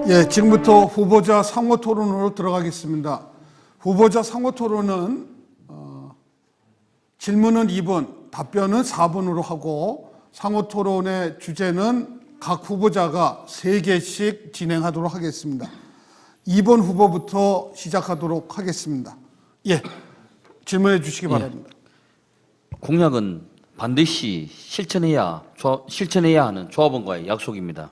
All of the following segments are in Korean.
예, 지금부터 후보자 상호 토론으로 들어가겠습니다. 후보자 상호 토론은 질문은 2분, 답변은 4분으로 하고 상호 토론의 주제는 각 후보자가 3개씩 진행하도록 하겠습니다. 2번 후보부터 시작하도록 하겠습니다. 예, 질문해 주시기 바랍니다. 공약은 반드시 실천해야 하는 조합원과의 약속입니다.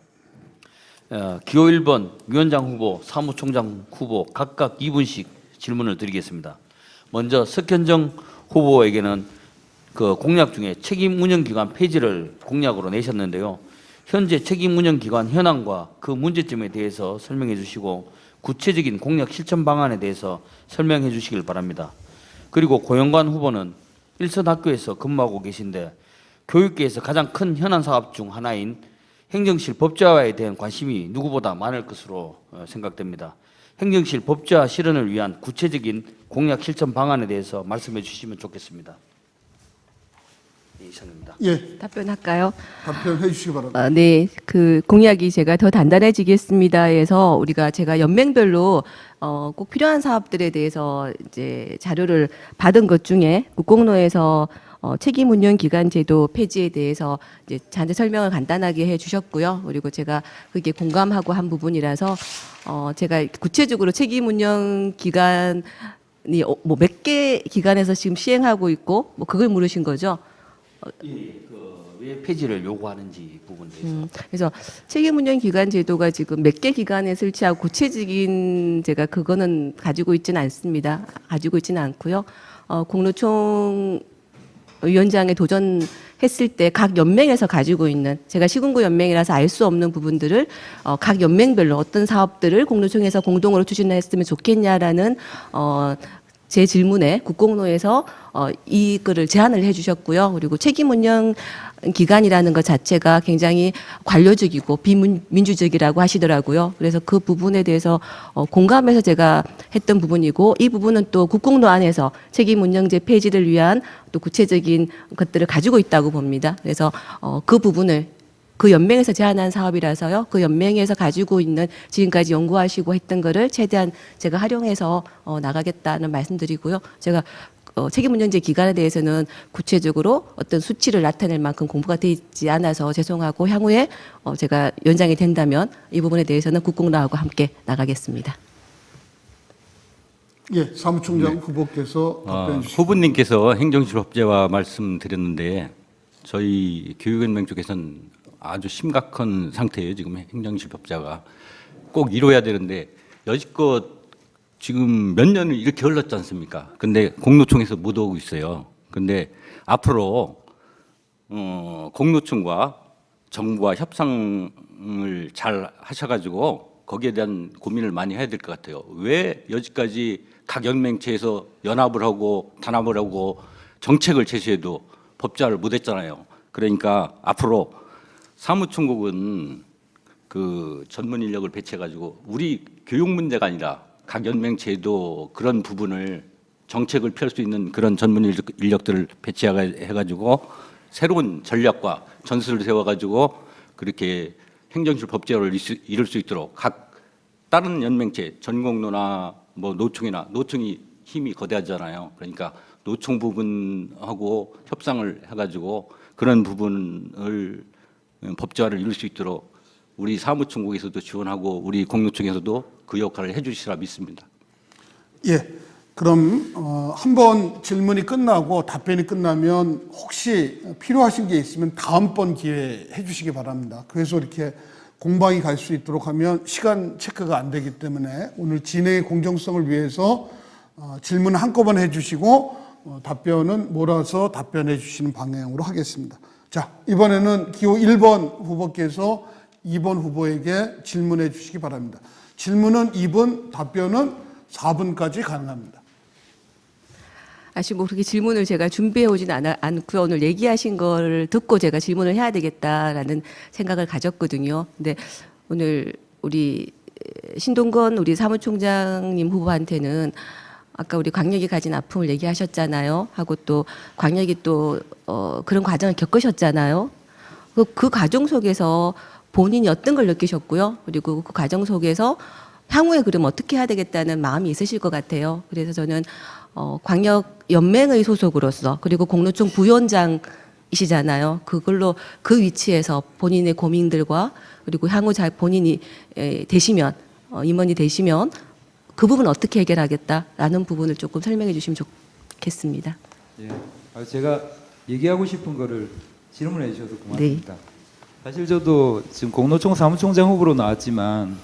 기호 1번 위원장 후보, 사무총장 후보 각각 2분씩 질문을 드리겠습니다. 먼저 석현정 후보에게는 그 공약 중에 책임 운영 기관 폐지를 공약으로 내셨는데요. 현재 책임 운영 기관 현황과 그 문제점에 대해서 설명해 주시고 구체적인 공약 실천 방안에 대해서 설명해 주시길 바랍니다. 그리고 고영관 후보는 일선학교에서 근무하고 계신데 교육계에서 가장 큰 현안 사업 중 하나인 행정실 법제화에 대한 관심이 누구보다 많을 것으로 생각됩니다. 행정실 법제화 실현을 위한 구체적인 공약 실천 방안에 대해서 말씀해 주시면 좋겠습니다. 이상입니다. 예, 답변할까요? 답변해 주시기 바랍니다. 네, 그 공약이 제가 더 단단해지겠습니다 해서 우리가 제가 연맹별로 꼭 필요한 사업들에 대해서 이제 자료를 받은 것 중에 국공로에서 책임 운영 기관 제도 폐지에 대해서 이제 자세 설명을 간단하게 해주셨고요. 그리고 제가 그게 공감하고 한 부분이라서 제가 구체적으로 책임 운영 기관이 뭐 몇 개 기관에서 지금 시행하고 있고 뭐 그걸 물으신 거죠? 왜 폐지를 요구하는지 부분에 대해서. 그래서 책임 운영 기관 제도가 지금 몇 개 기관에 설치하고 구체적인 제가 그거는 가지고 있지는 않습니다. 가지고 있지는 않고요. 공로총 위원장에 도전했을 때 각 연맹에서 가지고 있는 제가 시군구 연맹이라서 알 수 없는 부분들을 각 연맹별로 어떤 사업들을 공로총에서 공동으로 추진했으면 좋겠냐라는 제 질문에 국공로에서 이거를 제안을 해주셨고요. 그리고 책임 운영 기관이라는 것 자체가 굉장히 관료적이고 비민주적이라고 하시더라고요. 그래서 그 부분에 대해서 공감해서 제가 했던 부분이고 이 부분은 또 국공로 안에서 책임 운영제 폐지를 위한 또 구체적인 것들을 가지고 있다고 봅니다. 그래서 그 부분을 그 연맹에서 제안한 사업이라서요. 그 연맹에서 가지고 있는 지금까지 연구하시고 했던 거를 최대한 제가 활용해서 나가겠다는 말씀드리고요. 제가 책임 운영제 기간에 대해서는 구체적으로 어떤 수치를 나타낼 만큼 공부가 되어 있지 않아서 죄송하고 향후에 제가 위원장이 된다면 이 부분에 대해서는 국공로하고 함께 나가겠습니다. 예, 사무총장 후보께서 답변해 주시기 후보님께서 행정실 법제화 말씀드렸는데 저희 교육연맹 쪽에서는 아주 심각한 상태예요. 지금 행정실 법제화가 꼭 이뤄야 되는데 여지껏 지금 몇 년을 이렇게 흘렀지 않습니까? 근데 공로총에서 못 오고 있어요. 근데 앞으로 공로총과 정부와 협상을 잘 하셔가지고 거기에 대한 고민을 많이 해야 될 것 같아요. 왜 여지까지 각 연맹체에서 연합을 하고 단합을 하고 정책을 제시해도 법제화를 못 했잖아요. 그러니까 앞으로 사무총국은 그 전문 인력을 배치해가지고 우리 교육 문제가 아니라 각 연맹체도 그런 부분을 정책을 펼 수 있는 그런 전문 인력들을 배치해가지고 새로운 전략과 전술을 세워가지고 그렇게 행정실 법제화를 이룰 수 있도록 각 다른 연맹체 전공로나 뭐 노총이 힘이 거대하잖아요. 그러니까 노총 부분하고 협상을 해가지고 그런 부분을 법제화를 이룰 수 있도록 우리 사무총국에서도 지원하고 우리 공로총에서도 그 역할을 해주시라 믿습니다. 예, 그럼 한번 질문이 끝나고 답변이 끝나면 혹시 필요하신 게 있으면 다음번 기회에 해주시기 바랍니다. 그래서 이렇게 공방이 갈 수 있도록 하면 시간 체크가 안 되기 때문에 오늘 진행의 공정성을 위해서 질문 한꺼번에 해주시고 답변은 몰아서 답변해 주시는 방향으로 하겠습니다. 자, 이번에는 기호 1번 후보께서 2번 후보에게 질문해 주시기 바랍니다. 질문은 2분, 답변은 4분까지 가능합니다. 아시고 그렇게 질문을 제가 준비해 오진 않고요. 오늘 얘기하신 걸 듣고 제가 질문을 해야 되겠다라는 생각을 가졌거든요. 근데 오늘 우리 신동건 우리 사무총장님 후보한테는 아까 우리 광역이 가진 아픔을 얘기하셨잖아요. 하고 또 광역이 또 그런 과정을 겪으셨잖아요. 그 과정 속에서 본인이 어떤 걸 느끼셨고요. 그리고 그 과정 속에서 향후에 그럼 어떻게 해야 되겠다는 마음이 있으실 것 같아요. 그래서 저는 광역 연맹의 소속으로서 그리고 공로총 부위원장이시잖아요. 그걸로 그 위치에서 본인의 고민들과 그리고 향후 잘 본인이 되시면 임원이 되시면 그 부분 어떻게 해결하겠다라는 부분을 조금 설명해 주시면 좋겠습니다. 예. 제가 얘기하고 싶은 거를 질문해 주셔서 고맙습니다. 사실 저도 지금 공로총 사무총장 후보로 나왔지만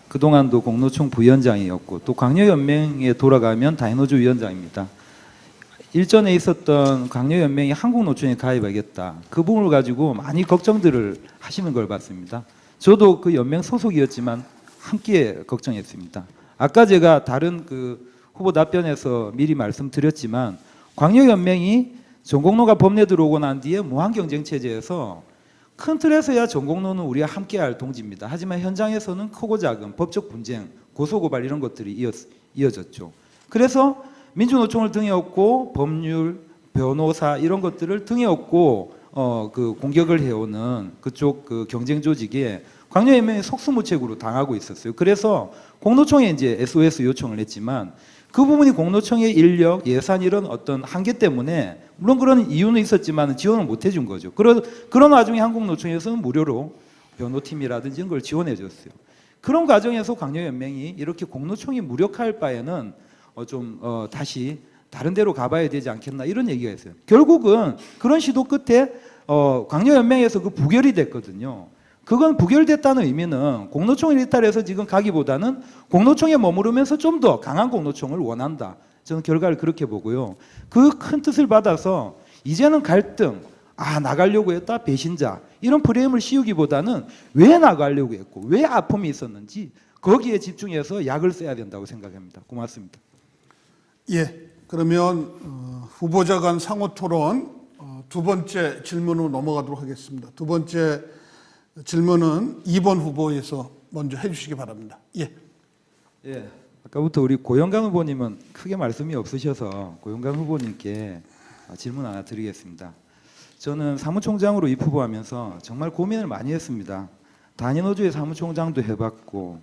그동안도 공로총 부위원장이었고 또 광역연맹에 돌아가면 다이노조 위원장입니다. 일전에 있었던 광역연맹이 한국노총에 가입하겠다. 그 부분을 가지고 많이 걱정들을 하시는 걸 봤습니다. 저도 그 연맹 소속이었지만 함께 걱정했습니다. 아까 제가 다른 그 후보 답변에서 미리 말씀드렸지만 광역연맹이 전공로가 법내 들어오고 난 뒤에 무한경쟁체제에서 큰 틀에서야 전공로는 우리가 함께할 동지입니다. 하지만 현장에서는 크고 작은 법적 분쟁, 고소고발 이런 것들이 이어졌죠. 그래서 민주노총을 등에 업고 법률, 변호사 이런 것들을 등에 업고 그 공격을 해오는 그쪽 그 경쟁 조직에 광역연맹이 속수무책으로 당하고 있었어요. 그래서 공로총에 이제 SOS 요청을 했지만 그 부분이 공로총의 인력, 예산 이런 어떤 한계 때문에 물론 그런 이유는 있었지만 지원을 못 해준 거죠. 그런 와중에 한국노총에서는 무료로 변호팀이라든지 이런 걸 지원해 줬어요. 그런 과정에서 광역연맹이 이렇게 공로총이 무력할 바에는 다시 다른 데로 가봐야 되지 않겠나 이런 얘기가 있어요. 결국은 그런 시도 끝에 광역연맹에서 그 부결이 됐거든요. 그건 부결됐다는 의미는 공로총을 이탈해서 지금 가기보다는 공로총에 머무르면서 좀 더 강한 공로총을 원한다. 저는 결과를 그렇게 보고요. 그 큰 뜻을 받아서 이제는 갈등, 나가려고 했다, 배신자 이런 프레임을 씌우기보다는 왜 나가려고 했고 왜 아픔이 있었는지 거기에 집중해서 약을 써야 된다고 생각합니다. 고맙습니다. 예, 그러면 후보자 간 상호 토론 두 번째 질문으로 넘어가도록 하겠습니다. 두 번째 질문은 2번 후보에서 먼저 해주시기 바랍니다. 예. 예. 아까부터 우리 고영강 후보님은 크게 말씀이 없으셔서 고영강 후보님께 질문 하나 드리겠습니다. 저는 사무총장으로 입후보하면서 정말 고민을 많이 했습니다. 단위노조의 사무총장도 해봤고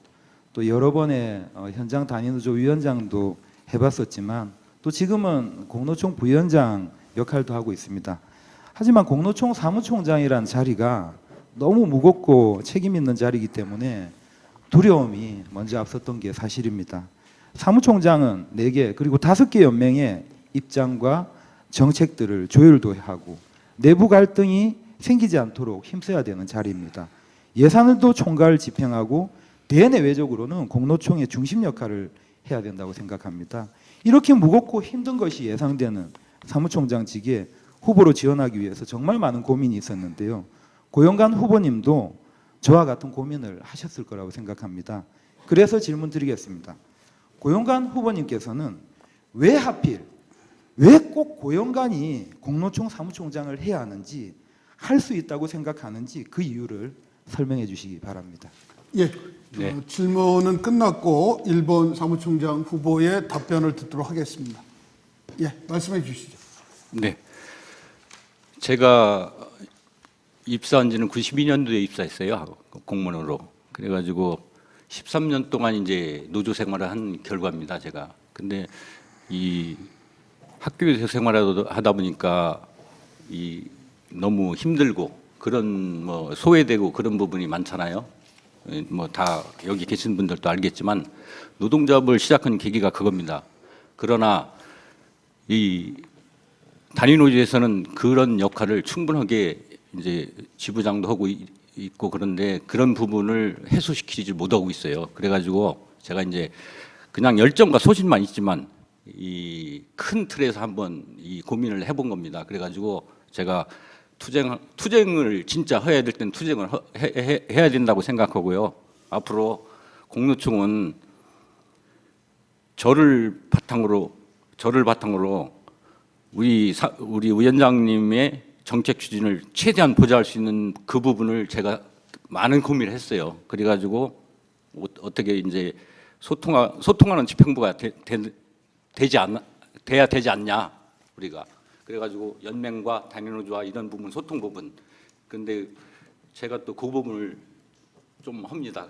또 여러 번의 현장 단위노조 위원장도 해봤었지만 또 지금은 공로총 부위원장 역할도 하고 있습니다. 하지만 공로총 사무총장이란 자리가 너무 무겁고 책임 있는 자리이기 때문에 두려움이 먼저 앞섰던 게 사실입니다. 사무총장은 4개 그리고 5개 연맹의 입장과 정책들을 조율도 하고 내부 갈등이 생기지 않도록 힘써야 되는 자리입니다. 예산을도 총괄 집행하고 대내외적으로는 공로총의 중심 역할을 해야 된다고 생각합니다. 이렇게 무겁고 힘든 것이 예상되는 사무총장직에 후보로 지원하기 위해서 정말 많은 고민이 있었는데요. 고영간 후보님도 저와 같은 고민을 하셨을 거라고 생각합니다. 그래서 질문 드리겠습니다. 고영간 후보님께서는 왜 꼭 고영간이 공로총 사무총장을 해야 하는지 할 수 있다고 생각하는지 그 이유를 설명해 주시기 바랍니다. 예, 네. 질문은 끝났고 1번 사무총장 후보의 답변을 듣도록 하겠습니다. 예, 말씀해 주시죠. 네. 제가 입사한 지는 92년도에 입사했어요. 공무원으로. 그래가지고 13년 동안 이제 노조 생활을 한 결과입니다. 제가. 근데 이 학교에서 생활을 하다 보니까 이 너무 힘들고 그런 뭐 소외되고 그런 부분이 많잖아요. 뭐 다 여기 계신 분들도 알겠지만 노동조합을 시작한 계기가 그겁니다. 그러나 이 단위노조에서는 그런 역할을 충분하게 이제 지부장도 하고 있고 그런데 그런 부분을 해소시키지 못하고 있어요. 그래가지고 제가 이제 그냥 열정과 소신만 있지만 이 큰 틀에서 한번 이 고민을 해본 겁니다. 그래가지고 제가 투쟁을 진짜 해야 될 땐 투쟁을 해야 된다고 생각하고요. 앞으로 공로총은 저를 바탕으로 우리 위원장님의 정책 추진을 최대한 보좌할 수 있는 그 부분을 제가 많은 고민을 했어요. 그래가지고 어떻게 이제 소통하는 집행부가 돼야 되지 않냐 우리가. 그래가지고 연맹과 단위노조와 이런 부분 소통 부분. 근데 제가 또 그 부분을 좀 합니다.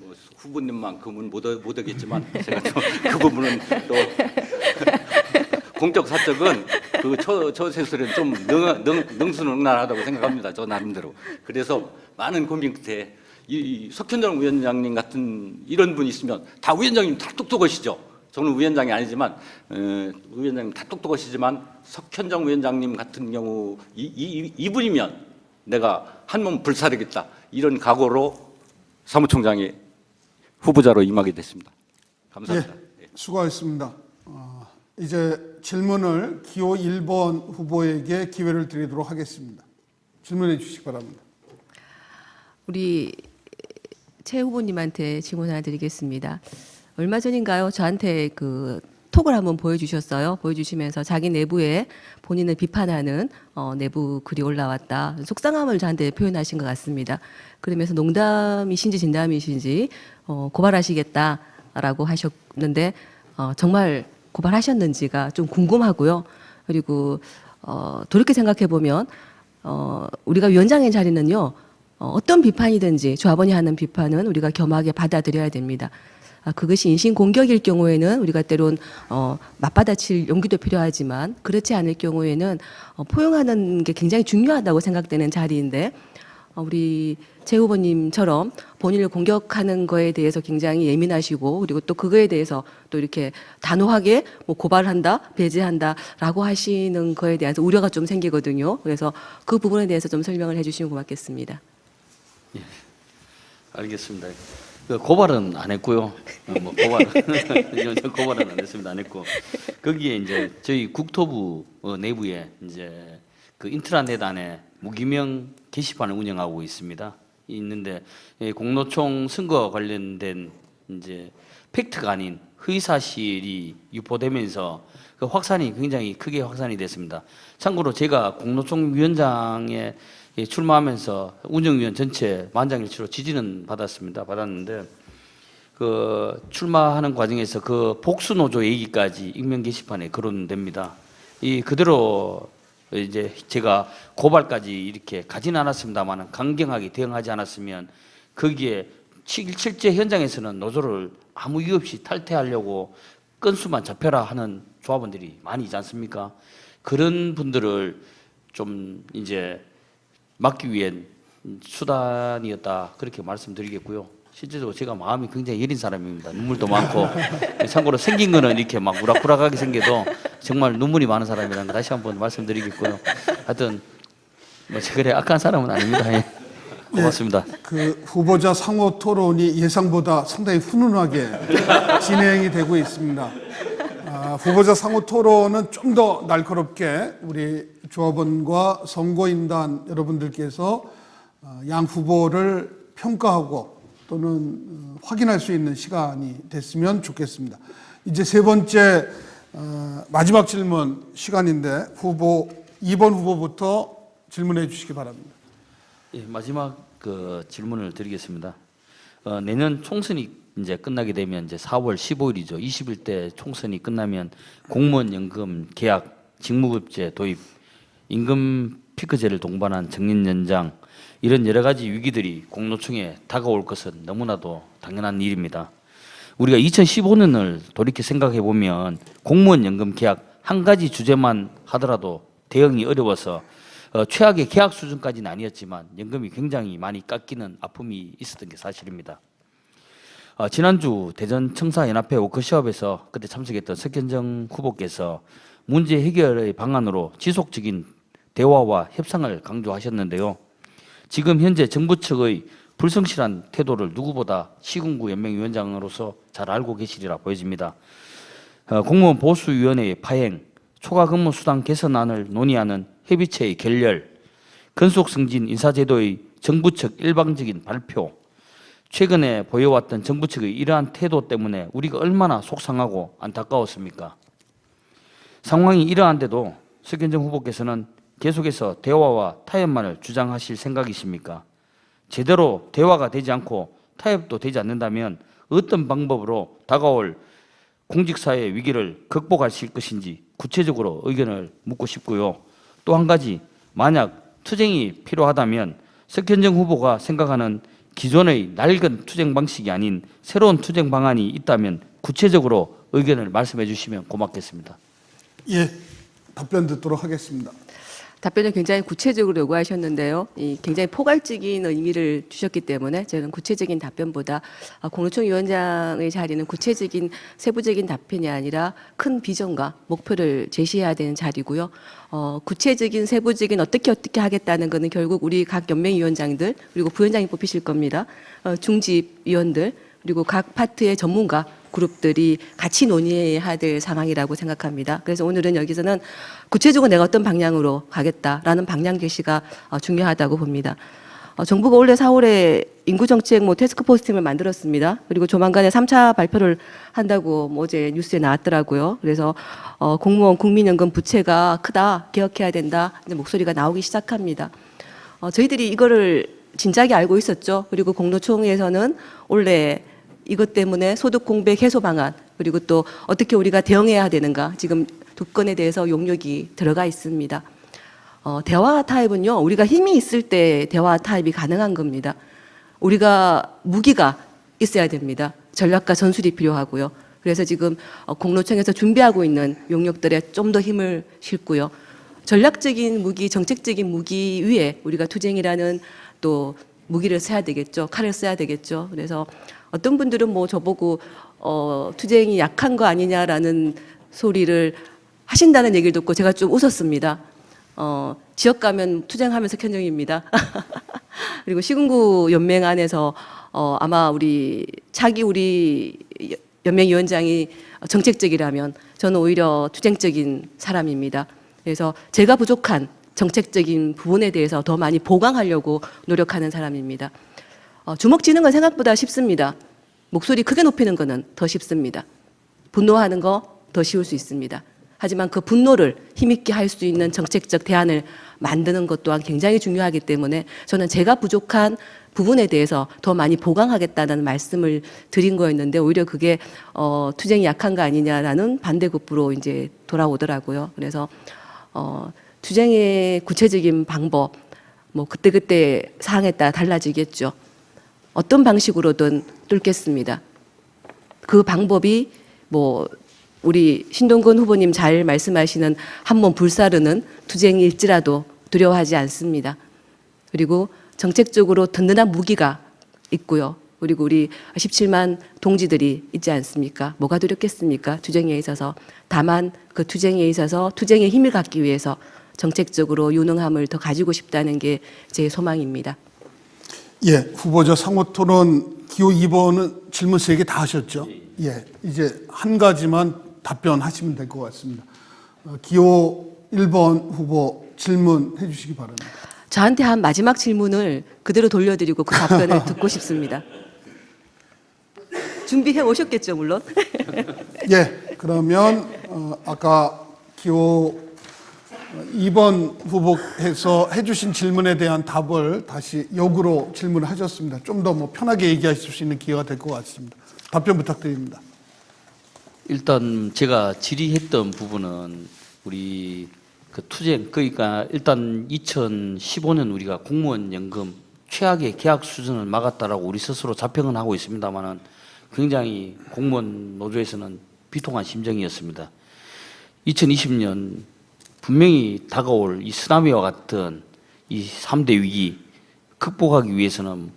뭐 후보님만큼은 못 하겠지만 제가 또 그 부분은 또 공적 사적은 저 세술은 좀 능수능란하다고 생각합니다. 저 나름대로. 그래서 많은 고민 끝에 이 석현정 위원장님 같은 이런 분이 있으면 다 위원장님 다 똑똑하시죠. 저는 위원장이 아니지만 위원장님 다 똑똑하시지만 석현정 위원장님 같은 경우 이분이면 내가 한 몸 불사르겠다 이런 각오로 사무총장이 후보자로 임하게 됐습니다. 감사합니다. 예, 수고하셨습니다. 이제 질문을 기호 1번 후보에게 기회를 드리도록 하겠습니다. 질문해 주시기 바랍니다. 우리 최 후보님한테 질문 하나 드리겠습니다. 얼마 전인가요? 저한테 그 톡을 한번 보여주셨어요. 보여주시면서 자기 내부에 본인을 비판하는 내부 글이 올라왔다. 속상함을 저한테 표현하신 것 같습니다. 그러면서 농담이신지 진담이신지 고발하시겠다라고 하셨는데 정말 고발하셨는지가 좀 궁금하고요. 그리고 돌이켜 생각해 보면 우리가 위원장의 자리는요. 어떤 비판이든지 조합원이 하는 비판은 우리가 겸하게 받아들여야 됩니다. 그것이 인신 공격일 경우에는 우리가 때론 맞받아칠 용기도 필요하지만 그렇지 않을 경우에는 포용하는 게 굉장히 중요하다고 생각되는 자리인데 우리 최 후보님처럼 본인을 공격하는 거에 대해서 굉장히 예민하시고 그리고 또 그거에 대해서 또 이렇게 단호하게 뭐 고발한다, 배제한다라고 하시는 거에 대한 우려가 좀 생기거든요. 그래서 그 부분에 대해서 좀 설명을 해주시면 고맙겠습니다. 예, 알겠습니다. 그 고발은 안 했고요. 뭐 고발은 안 했습니다. 안 했고 거기에 이제 저희 국토부 내부에 이제 그 인트라넷 안에 무기명 게시판을 운영하고 있습니다. 있는데 공로총 선거 관련된 이제 팩트가 아닌 허위 사실이 유포되면서 그 확산이 굉장히 크게 확산이 됐습니다. 참고로 제가 공로총 위원장에 출마하면서 운영위원 전체 만장일치로 지지는 받았는데 그 출마하는 과정에서 그 복수노조 얘기까지 익명 게시판에 거론됩니다. 이 그대로 이제 제가 고발까지 이렇게 가지는 않았습니다만 강경하게 대응하지 않았으면 거기에 실제 현장에서는 노조를 아무 이유 없이 탈퇴하려고 건수만 잡혀라 하는 조합원들이 많이 있지 않습니까? 그런 분들을 좀 이제 막기 위한 수단이었다 그렇게 말씀드리겠고요. 실제로 제가 마음이 굉장히 여린 사람입니다. 눈물도 많고 참고로 생긴 거는 이렇게 막 우락부락하게 생겨도 정말 눈물이 많은 사람이라는 거 다시 한번 말씀드리겠고요. 하여튼 뭐 그래 악한 사람은 아닙니다. 예. 고맙습니다. 예, 그 후보자 상호 토론이 예상보다 상당히 훈훈하게 진행이 되고 있습니다. 후보자 상호 토론은 좀 더 날카롭게 우리 조합원과 선거인단 여러분들께서 양 후보를 평가하고 또는 확인할 수 있는 시간이 됐으면 좋겠습니다. 이제 세 번째 마지막 질문 시간인데 후보 2번 후보부터 질문해 주시기 바랍니다. 예, 마지막 그 질문을 드리겠습니다. 내년 총선이 이제 끝나게 되면 이제 4월 15일이죠. 21대 총선이 끝나면 공무원 연금 계약, 직무급제 도입, 임금 피크제를 동반한 정년 연장 이런 여러 가지 위기들이 공로총에 다가올 것은 너무나도 당연한 일입니다. 우리가 2015년을 돌이켜 생각해 보면 공무원 연금 계약 한 가지 주제만 하더라도 대응이 어려워서 최악의 계약 수준까지는 아니었지만 연금이 굉장히 많이 깎이는 아픔이 있었던 게 사실입니다. 지난주 대전청사연합회 워크숍에서 그때 참석했던 석현정 후보께서 문제 해결의 방안으로 지속적인 대화와 협상을 강조하셨는데요. 지금 현재 정부 측의 불성실한 태도를 누구보다 시군구 연맹위원장으로서 잘 알고 계시리라 보여집니다. 공무원 보수위원회의 파행, 초과 근무 수당 개선안을 논의하는 협의체의 결렬, 근속승진 인사제도의 정부 측 일방적인 발표, 최근에 보여왔던 정부 측의 이러한 태도 때문에 우리가 얼마나 속상하고 안타까웠습니까? 상황이 이러한데도 석현정 후보께서는 계속해서 대화와 타협만을 주장하실 생각이십니까? 제대로 대화가 되지 않고 타협도 되지 않는다면 어떤 방법으로 다가올 공직사회의 위기를 극복하실 것인지 구체적으로 의견을 묻고 싶고요. 또 한 가지, 만약 투쟁이 필요하다면 석현정 후보가 생각하는 기존의 낡은 투쟁 방식이 아닌 새로운 투쟁 방안이 있다면 구체적으로 의견을 말씀해 주시면 고맙겠습니다. 예, 답변 듣도록 하겠습니다. 답변을 굉장히 구체적으로 요구하셨는데요. 굉장히 포괄적인 의미를 주셨기 때문에 저는 구체적인 답변보다 공로총 위원장의 자리는 구체적인 세부적인 답변이 아니라 큰 비전과 목표를 제시해야 되는 자리고요. 구체적인 세부적인 어떻게 하겠다는 것은 결국 우리 각 연맹위원장들 그리고 부위원장이 뽑히실 겁니다. 중집위원들 그리고 각 파트의 전문가 그룹들이 같이 논의해야 될 상황이라고 생각합니다. 그래서 오늘은 여기서는 구체적으로 내가 어떤 방향으로 가겠다라는 방향 제시가 중요하다고 봅니다. 정부가 올해 4월에 인구정책 태스크포스 팀을 만들었습니다. 그리고 조만간에 3차 발표를 한다고 어제 뉴스에 나왔더라고요. 그래서 공무원 국민연금 부채가 크다, 개혁해야 된다 이제 목소리가 나오기 시작합니다. 저희들이 이거를 진작에 알고 있었죠. 그리고 공로총에서는 올해 이것 때문에 소득 공백 해소 방안 그리고 또 어떻게 우리가 대응해야 되는가 지금 두 건에 대해서 용역이 들어가 있습니다. 대화 타협은요 우리가 힘이 있을 때 대화 타협이 가능한 겁니다. 우리가 무기가 있어야 됩니다. 전략과 전술이 필요하고요. 그래서 지금 공로청에서 준비하고 있는 용역들에 좀 더 힘을 싣고요. 전략적인 무기, 정책적인 무기 위에 우리가 투쟁이라는 또 무기를 써야 되겠죠. 칼을 써야 되겠죠. 그래서 어떤 분들은 저보고 투쟁이 약한 거 아니냐라는 소리를 하신다는 얘기를 듣고 제가 좀 웃었습니다. 지역 가면 투쟁하면서 현정입니다. 그리고 시군구 연맹 안에서 아마 우리 연맹위원장이 정책적이라면 저는 오히려 투쟁적인 사람입니다. 그래서 제가 부족한 정책적인 부분에 대해서 더 많이 보강하려고 노력하는 사람입니다. 주먹 쥐는 건 생각보다 쉽습니다. 목소리 크게 높이는 거는 더 쉽습니다. 분노하는 거 더 쉬울 수 있습니다. 하지만 그 분노를 힘있게 할 수 있는 정책적 대안을 만드는 것 또한 굉장히 중요하기 때문에 저는 제가 부족한 부분에 대해서 더 많이 보강하겠다는 말씀을 드린 거였는데 오히려 그게 투쟁이 약한 거 아니냐라는 반대급부로 이제 돌아오더라고요. 그래서 투쟁의 구체적인 방법 그때그때 사항에 따라 달라지겠죠. 어떤 방식으로든 뚫겠습니다. 그 방법이 우리 신동근 후보님 잘 말씀하시는 한몸 불사르는 투쟁일지라도 두려워하지 않습니다. 그리고 정책적으로 든든한 무기가 있고요. 그리고 우리 17만 동지들이 있지 않습니까? 뭐가 두렵겠습니까? 투쟁에 있어서. 다만 그 투쟁에 있어서 투쟁의 힘을 갖기 위해서 정책적으로 유능함을 더 가지고 싶다는 게 제 소망입니다. 예, 후보자 상호토론 기호 2번은 질문 3개 다 하셨죠? 예, 이제 한 가지만 답변하시면 될 것 같습니다. 기호 1번 후보 질문해 주시기 바랍니다. 저한테 한 마지막 질문을 그대로 돌려드리고 그 답변을 듣고 싶습니다. 준비해 오셨겠죠, 물론? 예, 그러면 아까 기호 2번 후보께서 해주신 질문에 대한 답을 다시 역으로 질문을 하셨습니다. 좀 더 편하게 얘기하실 수 있는 기회가 될 것 같습니다. 답변 부탁드립니다. 일단 제가 질의했던 부분은 우리 그 투쟁 그러니까 일단 2015년 우리가 공무원 연금 최악의 계약 수준을 막았다라고 우리 스스로 자평은 하고 있습니다만은 굉장히 공무원 노조에서는 비통한 심정이었습니다. 2020년 분명히 다가올 이 쓰나미와 같은 이 3대 위기 극복하기 위해서는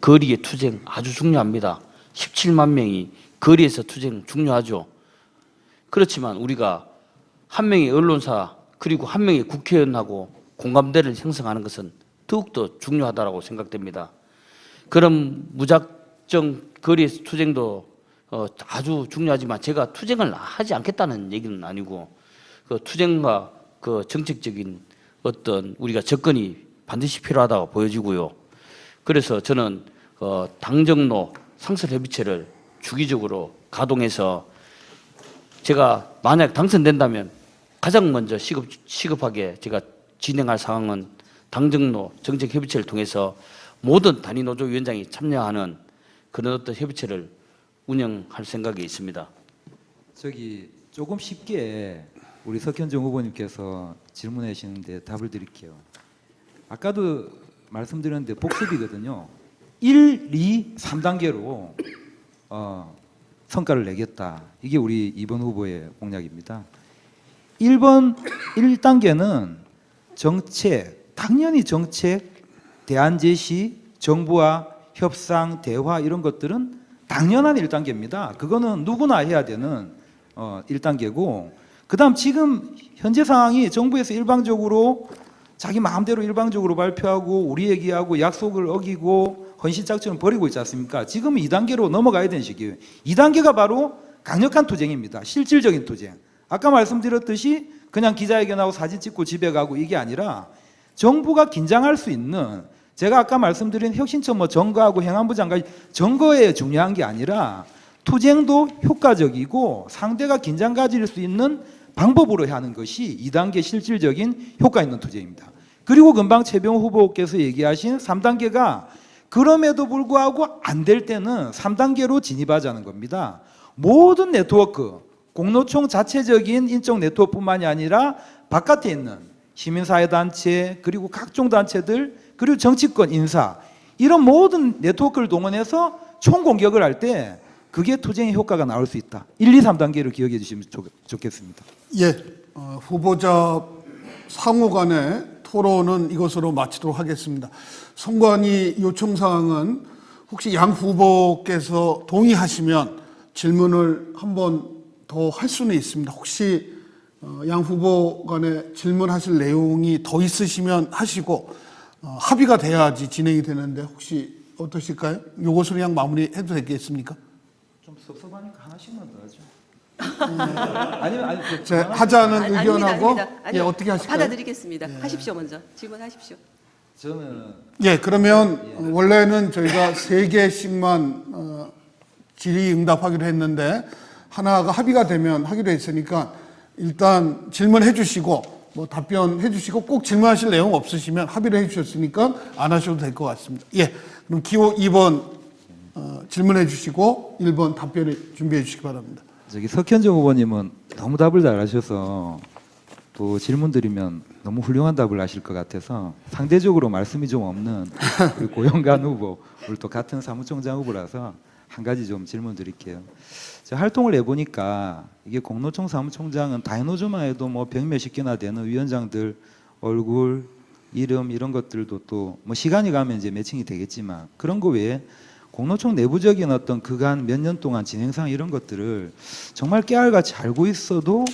거리의 투쟁 아주 중요합니다. 17만 명이 거리에서 투쟁 중요하죠. 그렇지만 우리가 한 명의 언론사 그리고 한 명의 국회의원하고 공감대를 형성하는 것은 더욱더 중요하다고 생각됩니다. 그런 무작정 거리에서 투쟁도 아주 중요하지만 제가 투쟁을 하지 않겠다는 얘기는 아니고 그 투쟁과 그 정책적인 어떤 우리가 접근이 반드시 필요하다고 보여지고요. 그래서 저는 당정로 상설협의체를 주기적으로 가동해서 제가 만약 당선된다면 가장 먼저 시급하게 제가 진행할 사항은 당정로 정책협의체를 통해서 모든 단위노조 위원장이 참여하는 그런 어떤 협의체를 운영할 생각이 있습니다. 조금 쉽게 우리 석현정 후보님께서 질문해 주시는데 답을 드릴게요. 아까도 말씀드렸는데 복습이거든요. 1, 2, 3단계로 성과를 내겠다. 이게 우리 이번 후보의 공약입니다. 1단계는 정책, 당연히 정책, 대안 제시, 정부와 협상, 대화 이런 것들은 당연한 1단계입니다. 그거는 누구나 해야 되는 1단계고, 그다음 지금 현재 상황이 정부에서 일방적으로 자기 마음대로 일방적으로 발표하고 우리 얘기하고 약속을 어기고 헌신짝처럼 버리고 있지 않습니까? 지금은 2단계로 넘어가야 되는 시기예요. 2단계가 바로 강력한 투쟁입니다. 실질적인 투쟁. 아까 말씀드렸듯이 그냥 기자회견하고 사진 찍고 집에 가고 이게 아니라 정부가 긴장할 수 있는, 제가 아까 말씀드린 혁신처 정거하고 행안부 장관 정거에 중요한 게 아니라 투쟁도 효과적이고 상대가 긴장 가질 수 있는 방법으로 하는 것이 2단계 실질적인 효과 있는 투쟁입니다. 그리고 금방 최병 후보께서 얘기하신 3단계가 그럼에도 불구하고 안 될 때는 3단계로 진입하자는 겁니다. 모든 네트워크, 공노총 자체적인 인적 네트워크뿐만이 아니라 바깥에 있는 시민사회단체, 그리고 각종 단체들, 그리고 정치권 인사, 이런 모든 네트워크를 동원해서 총공격을 할 때 그게 투쟁의 효과가 나올 수 있다. 1, 2, 3단계를 기억해 주시면 좋겠습니다. 예, 후보자 상호 간의 토론은 이것으로 마치도록 하겠습니다. 선관위 요청사항은 혹시 양 후보께서 동의하시면 질문을 한 번 더 할 수는 있습니다. 혹시 양 후보 간에 질문하실 내용이 더 있으시면 하시고 합의가 돼야지 진행이 되는데 혹시 어떠실까요? 요것으로 그냥 마무리해도 되겠습니까? 좀 섭섭하니까 하나씩만 더 하죠. 아니면 하자는 의견하고 아닙니다. 예, 어떻게 하실까요? 받아드리겠습니다. 하십시오. 먼저 질문하십시오. 저는 예, 그러면 원래는 저희가 3개씩만 질의응답하기로 했는데 하나가 합의가 되면 하기로 했으니까 일단 질문해 주시고 뭐 답변해 주시고 꼭 질문하실 내용 없으시면 합의를 해 주셨으니까 안 하셔도 될 것 같습니다. 예, 그럼 기호 2번 질문해 주시고 1번 답변을 준비해 주시기 바랍니다. 저기 석현정 후보님은 너무 답을 잘하셔서 또 질문 드리면 너무 훌륭한 답을 하실 것 같아서 상대적으로 말씀이 좀 없는 우리 고영관 후보, 우리 또 같은 사무총장 후보라서 한 가지 좀 질문 드릴게요. 제가 활동을 해보니까 이게 공노총 사무총장은 다 해노조만 해도 뭐 100몇십 개나 되는 위원장들 얼굴, 이름 이런 것들도 또 뭐 시간이 가면 이제 매칭이 되겠지만 그런 거 외에 공노총 내부적인 어떤 그간 몇 년 동안 진행상 이런 것들을 정말 깨알같이 알고 있어도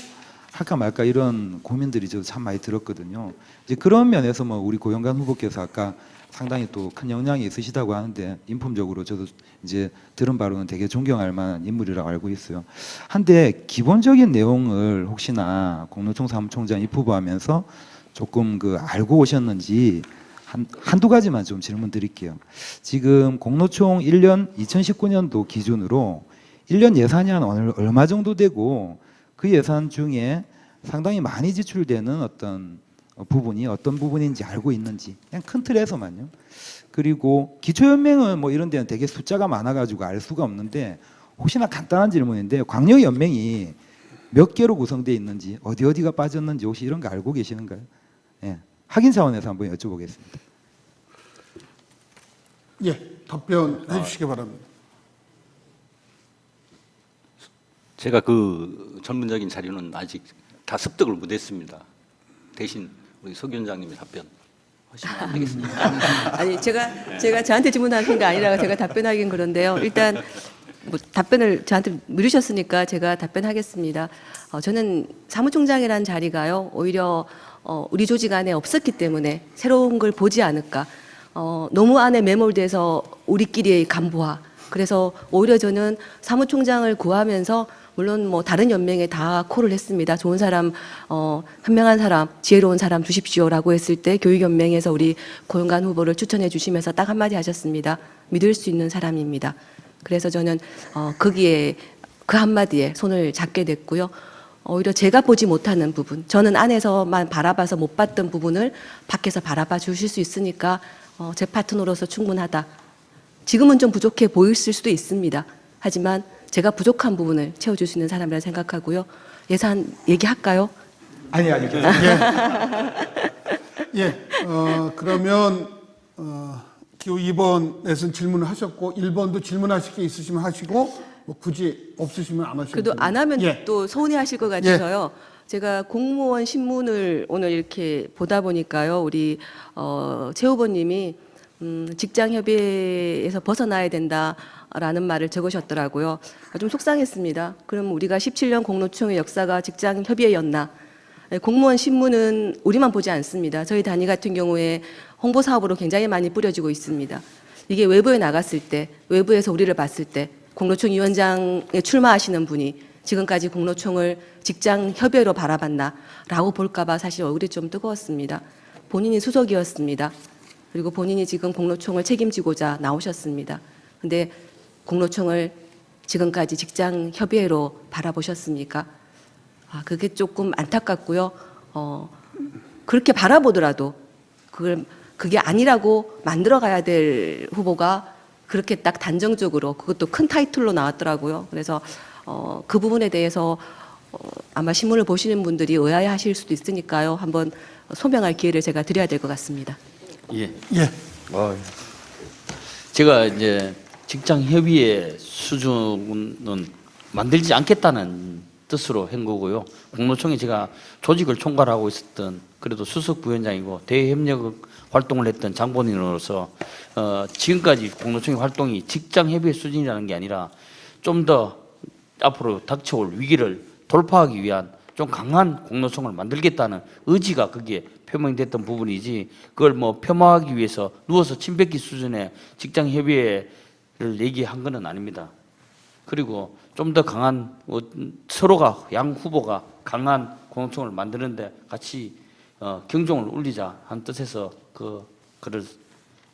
할까 말까 이런 고민들이 저도 참 많이 들었거든요. 이제 그런 면에서 뭐 우리 고영관 후보께서 아까 상당히 또 큰 역량이 있으시다고 하는데 인품적으로 저도 이제 들은 바로는 되게 존경할 만한 인물이라고 알고 있어요. 한데 기본적인 내용을 혹시나 공노총 사무총장 입후보하면서 조금 알고 오셨는지 한두 가지만 좀 질문 드릴게요. 지금 공노총 1년 2019년도 기준으로 1년 예산이 한 얼마 정도 되고 그 예산 중에 상당히 많이 지출되는 어떤 부분이 어떤 부분인지 알고 있는지 그냥 큰 틀에서만요. 그리고 기초연맹은 뭐 이런 데는 되게 숫자가 많아가지고 알 수가 없는데 혹시나 간단한 질문인데 광역연맹이 몇 개로 구성되어 있는지 어디가 빠졌는지 혹시 이런 거 알고 계시는가요? 예, 확인 차원에서 한번 여쭤보겠습니다. 예, 답변해 주시기 바랍니다. 제가 그 전문적인 자료는 아직 다 습득을 못했습니다. 대신 우리 석 위원장님이 답변하시면 안 되겠습니까? 아니 제가 저한테 질문하신 게 아니라 제가 답변하긴 그런데요. 일단 뭐 답변을 저한테 물으셨으니까 제가 답변하겠습니다. 저는 사무총장이라는 자리가요 오히려 우리 조직 안에 없었기 때문에 새로운 걸 보지 않을까. 너무 안에 매몰돼서 우리끼리의 간부화. 그래서 오히려 저는 사무총장을 구하면서 물론 뭐 다른 연맹에 다 콜을 했습니다. 좋은 사람, 현명한 사람, 지혜로운 사람 주십시오라고 했을 때 교육연맹에서 우리 고영관 후보를 추천해 주시면서 딱 한마디 하셨습니다. 믿을 수 있는 사람입니다. 그래서 저는 거기에 그 한마디에 손을 잡게 됐고요. 오히려 제가 보지 못하는 부분, 저는 안에서만 바라봐서 못 봤던 부분을 밖에서 바라봐 주실 수 있으니까 제 파트너로서 충분하다. 지금은 좀 부족해 보일 수도 있습니다. 하지만 제가 부족한 부분을 채워줄 수 있는 사람이라 생각하고요. 예산 얘기할까요? 아니. 예, 그러면 기호 2번에서는 질문을 하셨고 1번도 질문하실 게 있으시면 하시고 뭐 굳이 없으시면 안 하셔도 그래도 됩니다. 안 하면 예. 또 서운해하실 것 같아서요. 제가 공무원 신문을 오늘 이렇게 보다 보니까요, 우리 최 후보님이 직장 협의에서 벗어나야 된다라는 말을 적으셨더라고요. 좀 속상했습니다. 그럼 우리가 17년 공로총의 역사가 직장 협의회였나? 공무원 신문은 우리만 보지 않습니다. 저희 단위 같은 경우에 홍보 사업으로 굉장히 많이 뿌려지고 있습니다. 이게 외부에 나갔을 때, 외부에서 우리를 봤을 때 공로총 위원장에 출마하시는 분이 지금까지 공로총을 직장 협의회로 바라봤나라고 볼까봐 사실 얼굴이 좀 뜨거웠습니다. 본인이 수석이었습니다. 그리고 본인이 지금 공로총을 책임지고자 나오셨습니다. 근데 공로총을 지금까지 직장 협의회로 바라보셨습니까? 그게 조금 안타깝고요. 그렇게 바라보더라도 그게 아니라고 만들어가야 될 후보가 그렇게 딱 단정적으로 그것도 큰 타이틀로 나왔더라고요. 그래서 그 부분에 대해서 아마 신문을 보시는 분들이 의아해하실 수도 있으니까요. 한번 소명할 기회를 제가 드려야 될 것 같습니다. 예. 예. 제가 이제 직장 협의회 수준은 만들지 않겠다는 뜻으로 한 거고요. 공로총에 제가 조직을 총괄하고 있었던 그래도 수석 부위원장이고 대협력 활동을 했던 장본인으로서 지금까지 공로총의 활동이 직장 협의회 수준이라는 게 아니라 좀 더 앞으로 닥쳐올 위기를 돌파하기 위한 좀 강한 공로총을 만들겠다는 의지가 거기에 표명됐던 부분이지 그걸 뭐 폄하하기 위해서 누워서 침 뱉기 수준의 직장 협의회를 얘기한 건 아닙니다. 그리고 좀 더 강한 서로가 양 후보가 강한 공동총을 만드는데 같이 경종을 울리자 한 뜻에서 그 글을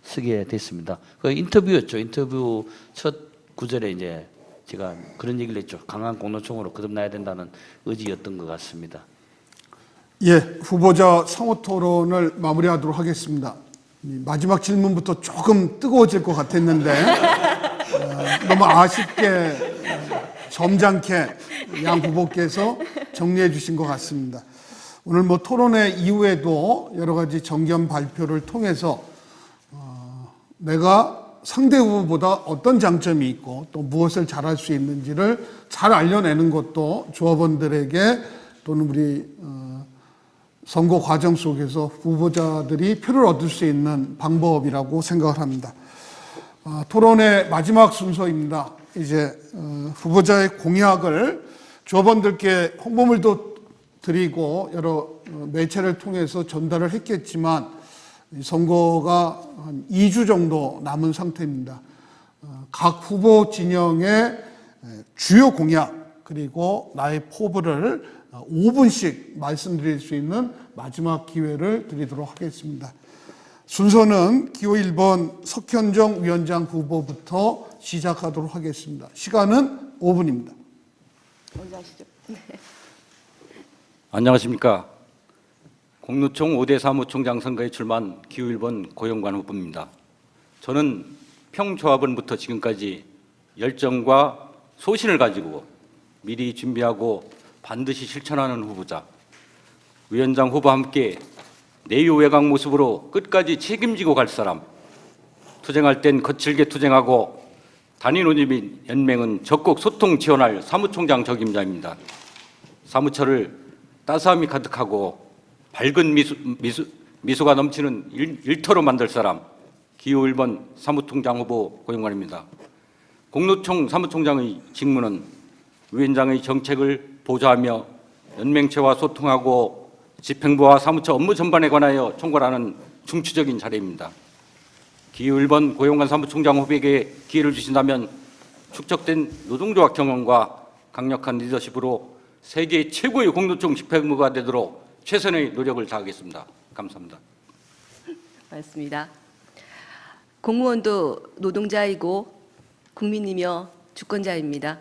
쓰게 됐습니다. 그 인터뷰였죠. 인터뷰 첫 구절에 이제 제가 그런 얘기를 했죠. 강한 공동총으로 거듭나야 된다는 의지였던 것 같습니다. 예, 후보자 상호 토론을 마무리하도록 하겠습니다. 마지막 질문부터 조금 뜨거워질 것 같았는데 너무 아쉽게 점잖게 양 후보께서 정리해 주신 것 같습니다. 오늘 뭐 토론회 이후에도 여러 가지 정견 발표를 통해서 내가 상대 후보보다 어떤 장점이 있고 또 무엇을 잘할 수 있는지를 잘 알려내는 것도 조합원들에게 또는 우리 선거 과정 속에서 후보자들이 표를 얻을 수 있는 방법이라고 생각을 합니다. 토론의 마지막 순서입니다. 이제 후보자의 공약을 조합원들께 홍보물도 드리고 여러 매체를 통해서 전달을 했겠지만 선거가 한 2주 정도 남은 상태입니다. 각 후보 진영의 주요 공약 그리고 나의 포부를 5분씩 말씀드릴 수 있는 마지막 기회를 드리도록 하겠습니다. 순서는 기호 1번 석현정 위원장 후보부터 시작하도록 하겠습니다. 시간은 5분입니다. 먼저 하시죠. 안녕하십니까. 공로총 5대 사무총장 선거에 출마한 기호 1번 고영관 후보입니다. 저는 평조합원부터 지금까지 열정과 소신을 가지고 미리 준비하고 반드시 실천하는 후보자, 위원장 후보와 함께 내유외곽 모습으로 끝까지 책임지고 갈 사람, 투쟁할 땐 거칠게 투쟁하고 단위 논의 연맹은 적극 소통 지원할 사무총장 적임자입니다. 사무처를 따스함이 가득하고 밝은 미소가 넘치는 일터로 만들 사람, 기호 1번 사무총장 후보 고영관입니다. 공로총 사무총장의 직무는 위원장의 정책을 보좌하며 연맹체와 소통하고 집행부와 사무처 업무 전반에 관하여 총괄하는 중추적인 자리입니다. 기호 1번 고영관 사무총장 후보에게 기회를 주신다면 축적된 노동조합 경험과 강력한 리더십으로 세계 최고의 공로총 집행부가 되도록 최선의 노력을 다하겠습니다. 감사합니다. 맞습니다. 공무원도 노동자이고 국민이며 주권자입니다.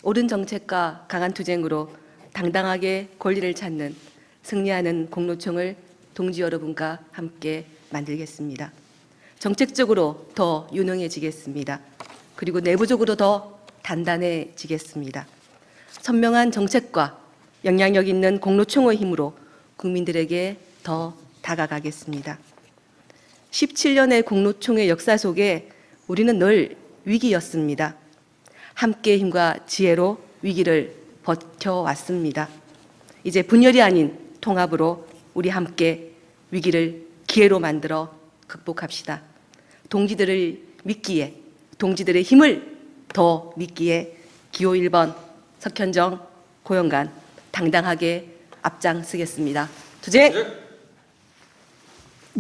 옳은 정책과 강한 투쟁으로 당당하게 권리를 찾는 승리하는 공로총을 동지 여러분과 함께 만들겠습니다. 정책적으로 더 유능해지겠습니다. 그리고 내부적으로 더 단단해지겠습니다. 선명한 정책과 영향력 있는 공로총의 힘으로 국민들에게 더 다가가겠습니다. 17년의 공로총의 역사 속에 우리는 늘 위기였습니다. 함께 힘과 지혜로 위기를 버텨왔습니다. 이제 분열이 아닌 통합으로 우리 함께 위기를 기회로 만들어 극복합시다. 동지들을 믿기에, 동지들의 힘을 더 믿기에 기호 1번 석현정 고용관 당당하게 앞장서겠습니다. 주제.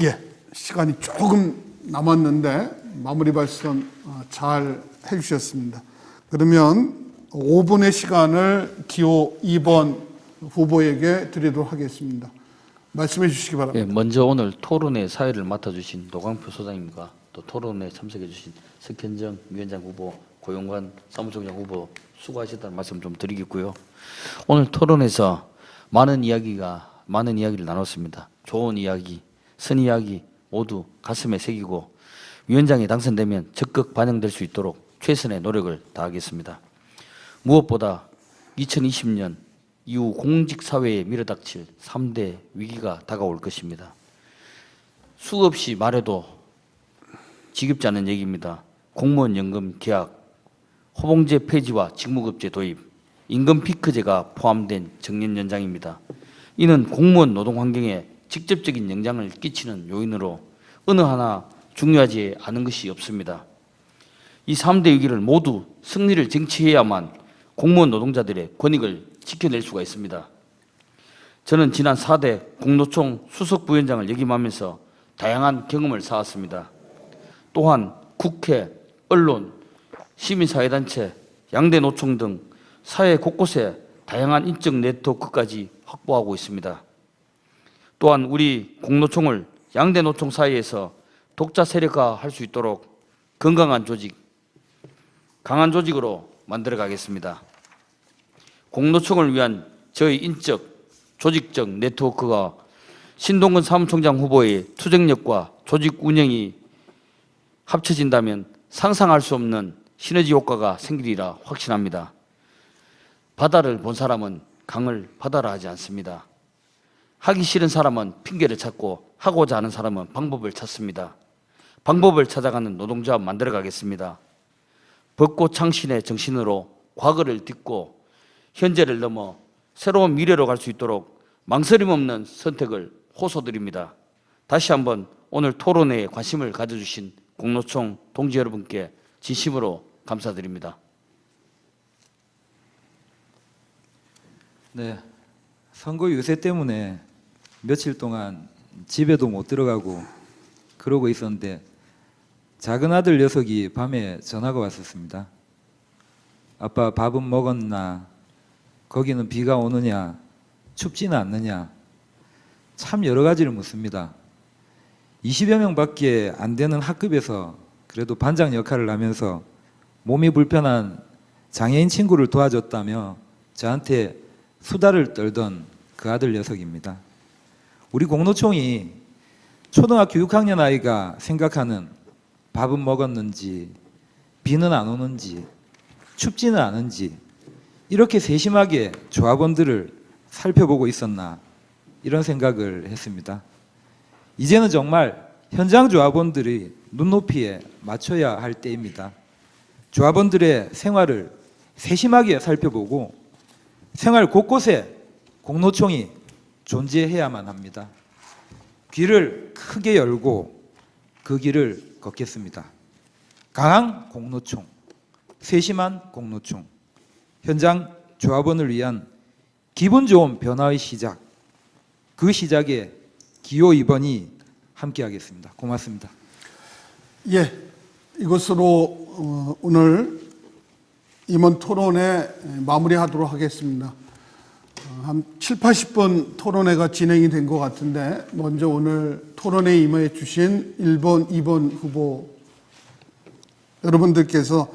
예, 시간이 조금 남았는데 마무리 발언 잘 해주셨습니다. 그러면 5분의 시간을 기호 2번 후보에게 드리도록 하겠습니다. 말씀해 주시기 바랍니다. 예, 먼저 오늘 토론회 사회를 맡아주신 노광표 소장님과 또 토론회에 참석해주신 석현정 위원장 후보, 고용관 사무총장 후보 수고하셨다는 말씀 좀 드리겠고요. 오늘 토론에서 많은 이야기를 나눴습니다. 좋은 이야기, 선 이야기 모두 가슴에 새기고 위원장이 당선되면 적극 반영될 수 있도록 최선의 노력을 다하겠습니다. 무엇보다 2020년 이후 공직사회에 밀어닥칠 3대 위기가 다가올 것입니다. 수없이 말해도 지겹지 않은 얘기입니다. 공무원 연금 계약, 호봉제 폐지와 직무급제 도입, 임금 피크제가 포함된 정년 연장입니다. 이는 공무원 노동 환경에 직접적인 영향을 끼치는 요인으로 어느 하나 중요하지 않은 것이 없습니다. 이 3대 위기를 모두 승리를 쟁취해야만 공무원 노동자들의 권익을 지켜낼 수가 있습니다. 저는 지난 4대 공노총 수석부위원장을 역임하면서 다양한 경험을 쌓았습니다. 또한 국회, 언론, 시민사회단체, 양대 노총 등 사회 곳곳에 다양한 인적 네트워크까지 확보하고 있습니다. 또한 우리 공노총을 양대 노총 사이에서 독자 세력화할 수 있도록 건강한 조직, 강한 조직으로 만들어 가겠습니다. 공노총을 위한 저희 인적, 조직적 네트워크가 신동근 사무총장 후보의 투쟁력과 조직 운영이 합쳐진다면 상상할 수 없는 시너지 효과가 생기리라 확신합니다. 바다를 본 사람은 강을 바다라 하지 않습니다. 하기 싫은 사람은 핑계를 찾고 하고자 하는 사람은 방법을 찾습니다. 방법을 찾아가는 노동조합 만들어 가겠습니다. 벚꽃 창신의 정신으로 과거를 딛고 현재를 넘어 새로운 미래로 갈 수 있도록 망설임 없는 선택을 호소드립니다. 다시 한번 오늘 토론회에 관심을 가져주신 공노총 동지 여러분께 진심으로 감사드립니다. 네, 선거 유세 때문에 며칠 동안 집에도 못 들어가고 그러고 있었는데 작은 아들 녀석이 밤에 전화가 왔었습니다. 아빠 밥은 먹었나? 거기는 비가 오느냐? 춥지는 않느냐? 참 여러 가지를 묻습니다. 20여 명밖에 안 되는 학급에서 그래도 반장 역할을 하면서 몸이 불편한 장애인 친구를 도와줬다며 저한테 수다를 떨던 그 아들 녀석입니다. 우리 공노총이 초등학교 6학년 아이가 생각하는 밥은 먹었는지, 비는 안 오는지, 춥지는 않은지 이렇게 세심하게 조합원들을 살펴보고 있었나 이런 생각을 했습니다. 이제는 정말 현장 조합원들이 눈높이에 맞춰야 할 때입니다. 조합원들의 생활을 세심하게 살펴보고 생활 곳곳에 공노총이 존재해야만 합니다. 귀를 크게 열고 그 길을 걷겠습니다. 강한 공노총, 세심한 공노총, 현장 조합원을 위한 기분 좋은 변화의 시작, 그 시작에 기호 2번이 함께하겠습니다. 고맙습니다. 예, 이것으로 오늘 임원 토론회 마무리하도록 하겠습니다. 한 7, 80분 토론회가 진행이 된 것 같은데 먼저 오늘 토론회에 임해 주신 1번, 2번 후보 여러분들께서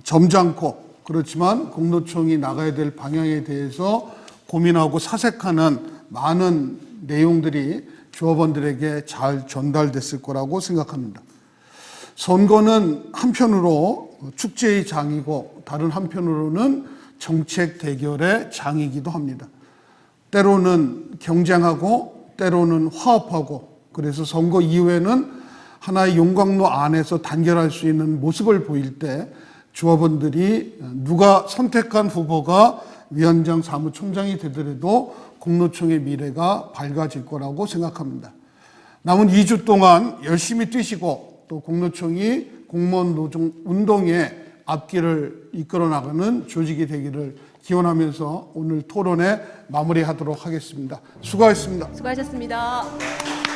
점잖고 그렇지만 공노총이 나가야 될 방향에 대해서 고민하고 사색하는 많은 내용들이 조합원들에게 잘 전달됐을 거라고 생각합니다. 선거는 한편으로 축제의 장이고 다른 한편으로는 정책 대결의 장이기도 합니다. 때로는 경쟁하고 때로는 화합하고 그래서 선거 이후에는 하나의 용광로 안에서 단결할 수 있는 모습을 보일 때 조합원들이 누가 선택한 후보가 위원장 사무총장이 되더라도 공로총의 미래가 밝아질 거라고 생각합니다. 남은 2주 동안 열심히 뛰시고 또 공로총이 공무원 노동 운동의 앞길을 이끌어 나가는 조직이 되기를 기원하면서 오늘 토론회 마무리하도록 하겠습니다. 수고하셨습니다. 수고하셨습니다.